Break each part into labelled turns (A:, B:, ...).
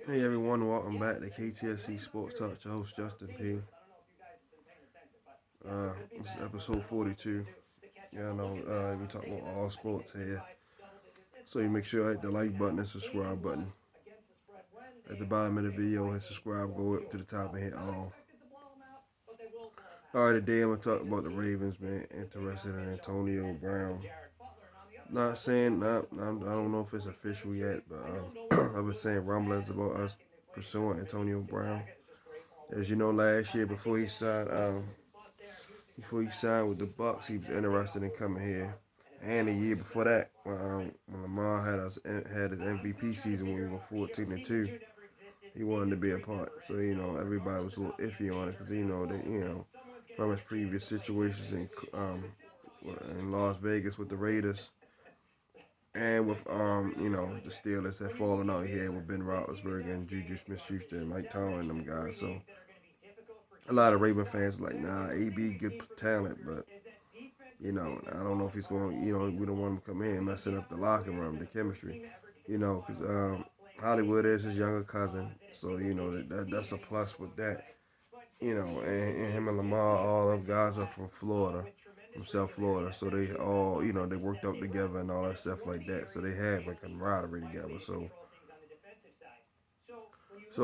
A: Hey everyone, welcome back to KTSC Sports Talk. Your host Justin P. This is episode 42. Yeah, I know we talk about all sports here. So you make sure you hit the like button and subscribe button. At the bottom of the video, hit subscribe, go up to the top and hit all. Alright, today I'm gonna talk about the Ravens, man. Interested in Antonio Brown. Not saying I don't know if it's official yet, but I've been saying rumblings about us pursuing Antonio Brown. As you know, last year before he signed with the Bucks, he was interested in coming here. And the year before that, when Lamar had his MVP season when we were 14-2, he wanted to be a part. So everybody was a little iffy on it because from his previous situations in Las Vegas with the Raiders and with the Steelers had fallen out here with Ben Roethlisberger and Juju Smith-Schuster and Mike Tomlin and them guys. So a lot of Raven fans are like, nah, AB good talent, but I don't know if he's going. We don't want him to come in messing up the locker room, the chemistry. Because Hollywood is his younger cousin, so that's a plus with that. And him and Lamar, all them guys are from Florida, from South Florida, so they all, they worked out together and all that stuff like that. So they have like camaraderie together. So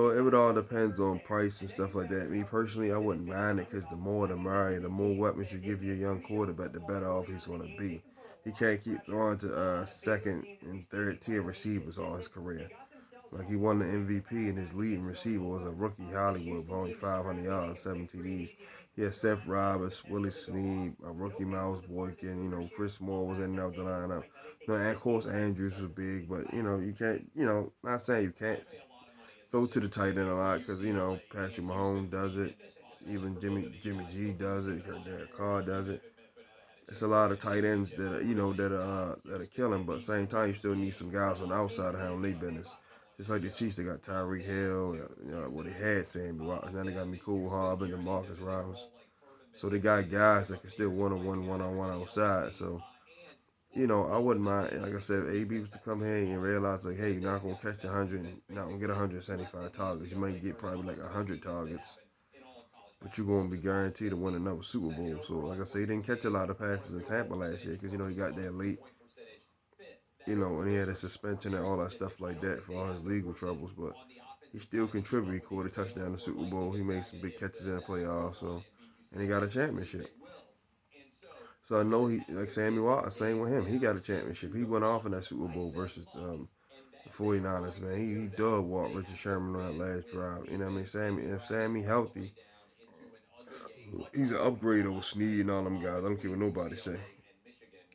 A: it would all depends on price and stuff like that. Me personally, I wouldn't mind it because the more the merrier, the more weapons you give your young quarterback, the better off he's going to be. He can't keep throwing to second and third tier receivers all his career. Like he won the MVP and his leading receiver was a rookie Hollywood with only 500 yards, 7 TDs. He had Seth Roberts, Willie Snead, a rookie Miles Boykin. Chris Moore was in and out the lineup. And of course Andrews was big, but you can't. Not saying you can't throw to the tight end a lot because Patrick Mahomes does it, even Jimmy G does it, Derek Carr does it. It's a lot of tight ends that are killing, but at the same time you still need some guys on the outside to handle their business. Just like the Chiefs, they got Tyreek Hill, they had Sammy Watkins, now they got Mecole Harbin and Marcus Robinson. So they got guys that can still one-on-one outside. So I wouldn't mind. Like I said, if AB was to come here and realize, like, hey, you're not gonna catch 100, not gonna get 175 targets. You might get probably like 100 targets, but you're gonna be guaranteed to win another Super Bowl. So, like I said, he didn't catch a lot of passes in Tampa last year because he got there late. And he had a suspension and all that stuff like that for all his legal troubles. But he still contributed. He scored a touchdown in the Super Bowl. He made some big catches in the playoffs. So, and he got a championship. So I know he like Sammy Watkins, same with him. He got a championship. He went off in that Super Bowl versus the 49ers, man. He dug walked Richard Sherman on that last drive. You know what I mean? If Sammy healthy, he's an upgrade over Snead and all them guys. I don't care what nobody say.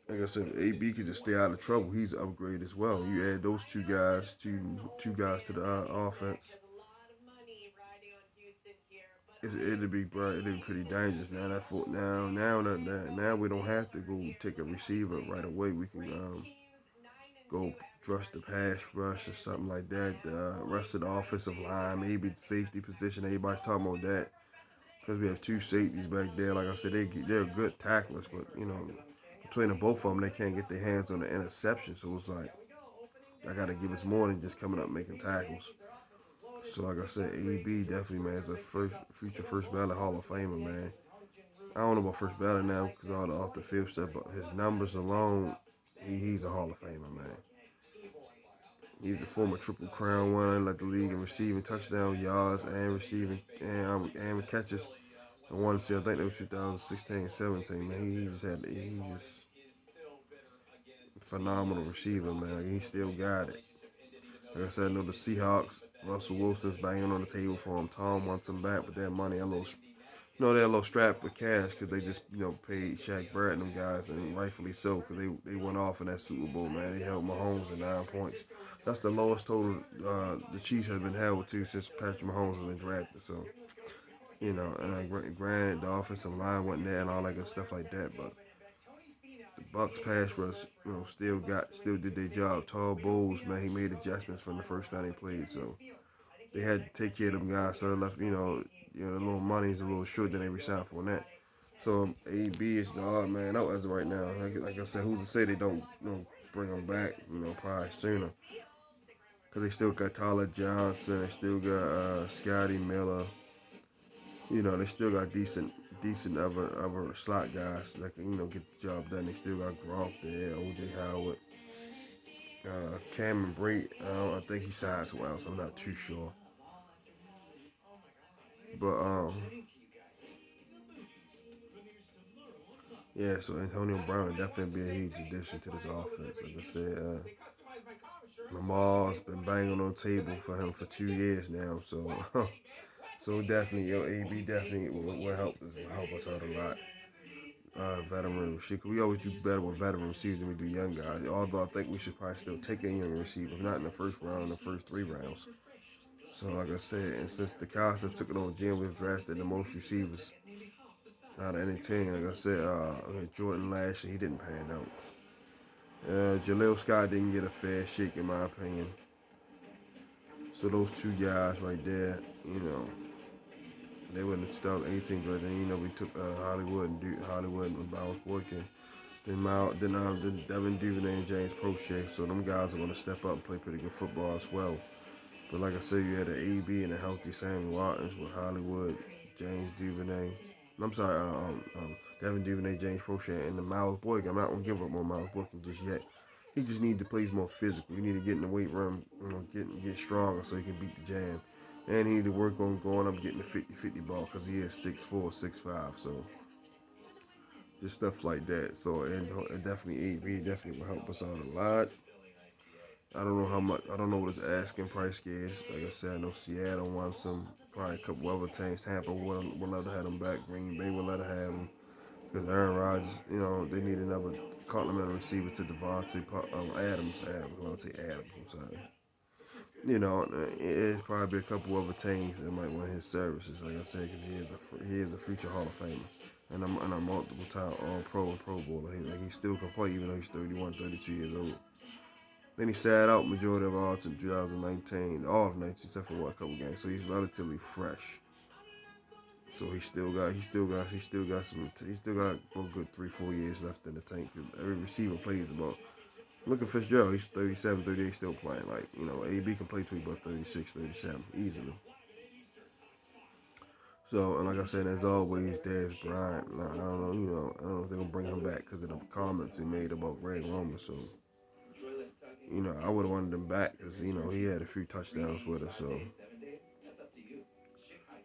A: Like I said, if AB could just stay out of trouble, he's an upgrade as well. You add those two guys to the offense. It'd be pretty dangerous now. Now we don't have to go take a receiver right away. We can go rush the pass rush or something like that. Rest of the offensive line, maybe the safety position. Everybody's talking about that because we have two safeties back there. Like I said, they're good tacklers, but between the both of them, they can't get their hands on the interception. So it's like I got to give us more than just coming up making tackles. So like I said, AB definitely, man, is a future first ballot Hall of Famer, man. I don't know about first ballot now because all the off the field stuff, but his numbers alone, he's a Hall of Famer, man. He's a former Triple Crown winner, led the league in receiving touchdown yards and receiving and catches. I want to say I think that was 2016, 17. Man, he's just phenomenal receiver, man. He still got it. Like I said, I know the Seahawks. Russell Wilson's banging on the table for him. Tom wants him back, but that money they're a little strapped with cash because they just paid Shaq Barrett and them guys, and rightfully so because they went off in that Super Bowl, man. They held Mahomes at 9 points. That's the lowest total the Chiefs have been held to since Patrick Mahomes has been drafted. So and granted the offensive line wasn't there and all that good stuff like that, but the Bucks pass rush, still did their job. Tall Bowles, man, he made adjustments from the first time they played, so they had to take care of them guys. So they left, the little money's a little short than they resigned for that. So AB is the odd man out as of right now. Like I said, who's to say they don't bring him back? Probably sooner. Because they still got Tyler Johnson. They still got Scotty Miller. You know, they still got decent other slot guys that can, get the job done. They still got Gronk there, OJ Howard, Cameron Brate. I think he signed somewhere else. I'm not too sure. But yeah. So Antonio Brown would definitely be a huge addition to this offense. Like I said, Lamar's been banging on the table for him for 2 years now. So so definitely, AB definitely will help us out a lot. Veteran receiver. We always do better with veteran receivers than we do young guys. Although I think we should probably still take a young receiver, if not in the first round, in the first 3 rounds. So like I said, and since the Cowboys took it on Jim, we've drafted the most receivers out of any team. Like I said, Jordan last year, he didn't pan out. Jaleel Scott didn't get a fair shake in my opinion. So those two guys right there, they were in the 2018 draft. Then we took Hollywood and Miles Boykin. Then Devin Duvernay and James Prochet. So them guys are going to step up and play pretty good football as well. But like I said, you had an AB and a healthy Sammy Watkins with Hollywood, James Duvernay. I'm sorry, Devin Duvernay, James Prochet, and the Miles Boykin. I'm not going to give up on Miles Boykin just yet. He just needs to play more physical. He need to get in the weight room, get stronger so he can beat the jam. And he need to work on going up getting the 50-50 ball because he is 6'4", 6'5". So just stuff like that. So and definitely AB definitely will help us out a lot. I don't know how much. I don't know what his asking price is. Like I said, I know Seattle wants him. Probably a couple other teams. Tampa would love to have him back. Green Bay would love to have him because Aaron Rodgers. They need another complimentary receiver to Devontae Adams. I want to say Adams. I'm sorry. It's probably a couple other teams that might want his services. Like I said, because he is a future Hall of Famer. And I'm multiple time All Pro and Pro Bowler. He still can play even though he's 31, 32 years old. Then he sat out majority of all to 2019, all of 19 except for a couple games. So he's relatively fresh. So he still got a good 3-4 years left in the tank. Every receiver plays about. Look at Fitzgerald, he's 37, 38, still playing. AB can play till he's about 36, 37 easily. So, and like I said, as always, Dez Bryant. I don't know, I don't know if they're gonna bring him back because of the comments he made about Greg Roman. So, I would have wanted him back because he had a few touchdowns with us. So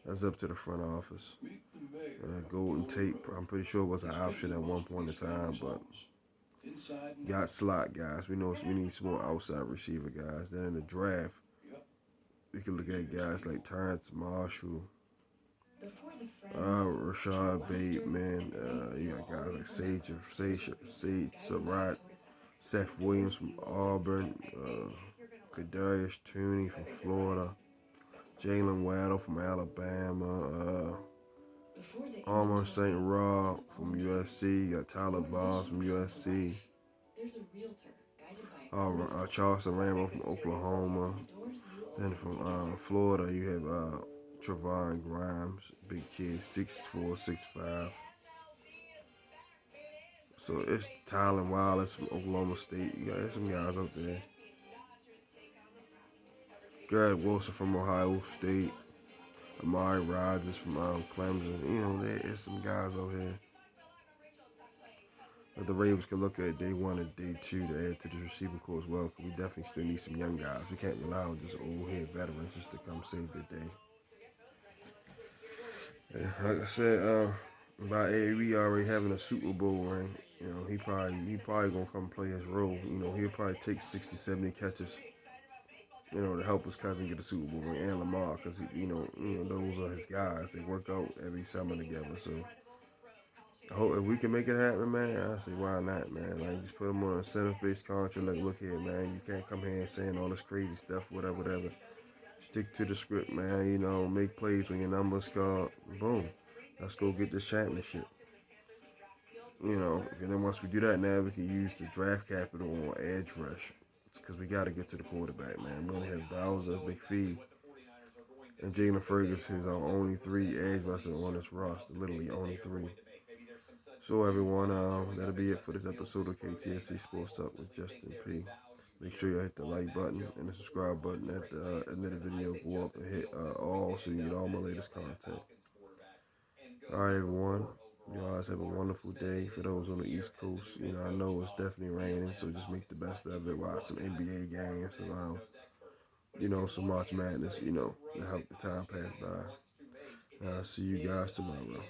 A: that's up to the front office. Golden Tate, I'm pretty sure was an option at one point in time, but got slot guys. We know we need some more outside receiver guys. Then in the draft, we can look at guys like Terrence Marshall, Rashad Bateman. You got guys like Sage Surratt, Seth Williams from Auburn, Kadarius Toney from Florida, Jalen Waddle from Alabama, Amon St. Rob from USC. You got Tyler Barnes from USC. Charleston Rambo from Oklahoma. Then from Florida, you have Trevon Grimes, big kid, 6'4", 6'5". So it's Tylen Wallace from Oklahoma State. You got some guys up there. Garrett Wilson from Ohio State. Amari Rodgers from Clemson. There's some guys out here that the Ravens can look at day 1 and day 2 to add to the receiving corps as well. Because we definitely still need some young guys. We can't rely on just old head veterans just to come save the day. And like I said, by we already having a Super Bowl ring. He probably gonna come play his role. He'll probably take 60, 70 catches. To help his cousin get a Super Bowl ring and Lamar, because those are his guys. They work out every summer together. So I hope if we can make it happen, man. I say why not, man? Just put him on a incentive-based contract. Look here, man. You can't come here and saying all this crazy stuff, whatever. Stick to the script, man. Make plays when your number's called. Boom. Let's go get this championship. And then once we do that, now we can use the draft capital on edge rush. Because we got to get to the quarterback, man. We only have Bowser, McPhee, and Jalen Ferguson is our only 3 edge rushers on this roster. Literally only 3. So everyone, that'll be it for this episode of KTSC Sports Talk with Justin P. Make sure you hit the like button and the subscribe button at the end of the video. Go up and hit all so you get all my latest content. All right, everyone. You guys have a wonderful day. For those on the East Coast, I know it's definitely raining, so just make the best of it. Watch some NBA games, some March Madness, to help the time pass by. See you guys tomorrow.